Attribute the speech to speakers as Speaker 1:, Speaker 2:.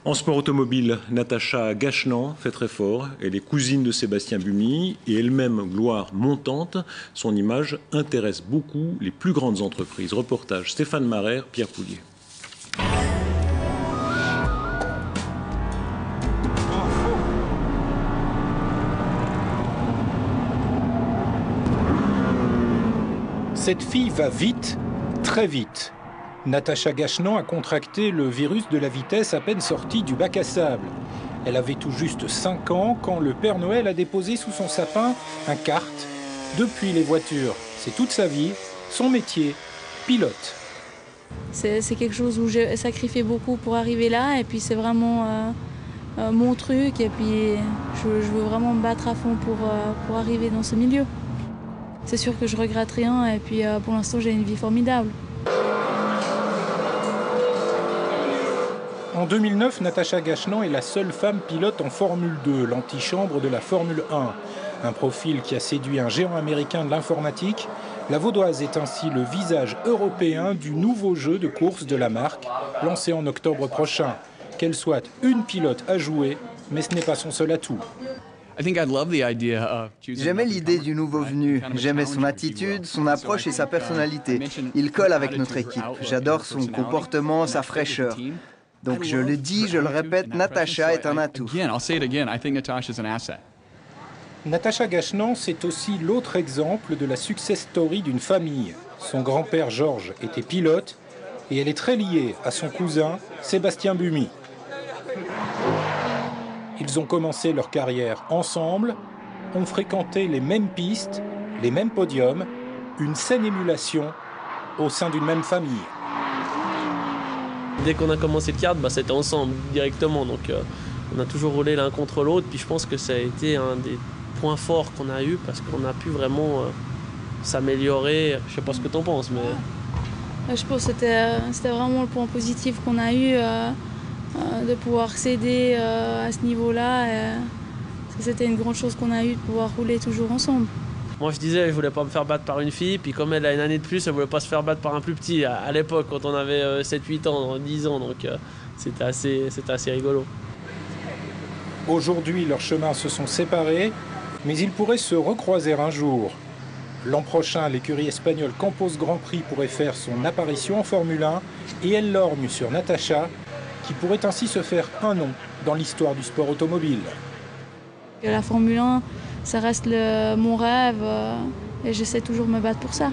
Speaker 1: En sport automobile, Natacha Gachnan fait très fort. Elle est cousine de Sébastien Bumy et elle-même gloire montante. Son image intéresse beaucoup les plus grandes entreprises. Reportage Stéphane Marère, Pierre Poulier.
Speaker 2: Cette fille va vite, très vite. Natacha Gachnan a contracté le virus de la vitesse à peine sortie du bac à sable. Elle avait tout juste 5 ans quand le Père Noël a déposé sous son sapin un kart. Depuis les voitures, c'est toute sa vie, son métier, pilote.
Speaker 3: C'est quelque chose où j'ai sacrifié beaucoup pour arriver là et puis c'est vraiment mon truc et puis je veux vraiment me battre à fond pour arriver dans ce milieu. C'est sûr que je regrette rien et puis pour l'instant j'ai une vie formidable.
Speaker 2: En 2009, Natacha Gachnan est la seule femme pilote en Formule 2, l'antichambre de la Formule 1. Un profil qui a séduit un géant américain de l'informatique, la Vaudoise est ainsi le visage européen du nouveau jeu de course de la marque, lancé en octobre prochain. Qu'elle soit une pilote à jouer, mais ce n'est pas son seul atout.
Speaker 4: J'aimais l'idée du nouveau venu. J'aimais son attitude, son approche et sa personnalité. Il colle avec notre équipe. J'adore son comportement, sa fraîcheur. Donc je le dis, je le répète, Natacha est un atout.
Speaker 2: Natacha Gachnan, c'est aussi l'autre exemple de la success story d'une famille. Son grand-père Georges était pilote et elle est très liée à son cousin Sébastien Bumy. Ils ont commencé leur carrière ensemble, ont fréquenté les mêmes pistes, les mêmes podiums, une saine émulation au sein d'une même famille.
Speaker 5: Dès qu'on a commencé le kart, c'était ensemble directement, donc on a toujours roulé l'un contre l'autre, puis je pense que ça a été un des points forts qu'on a eu parce qu'on a pu vraiment s'améliorer. Je sais pas ce que tu en penses, mais...
Speaker 3: Je pense que c'était vraiment le point positif qu'on a eu, de pouvoir s'aider à ce niveau-là. C'était une grande chose qu'on a eu de pouvoir rouler toujours ensemble.
Speaker 5: Moi je disais, je voulais pas me faire battre par une fille, puis comme elle a une année de plus, elle voulait pas se faire battre par un plus petit à l'époque, quand on avait 7-8 ans, 10 ans, donc c'était assez rigolo.
Speaker 2: Aujourd'hui, leurs chemins se sont séparés, mais ils pourraient se recroiser un jour. L'an prochain, l'écurie espagnole Campos Grand Prix pourrait faire son apparition en Formule 1 et elle lorgne sur Natacha, qui pourrait ainsi se faire un nom dans l'histoire du sport automobile.
Speaker 3: La Formule 1, ça reste mon rêve et j'essaie toujours de me battre pour ça.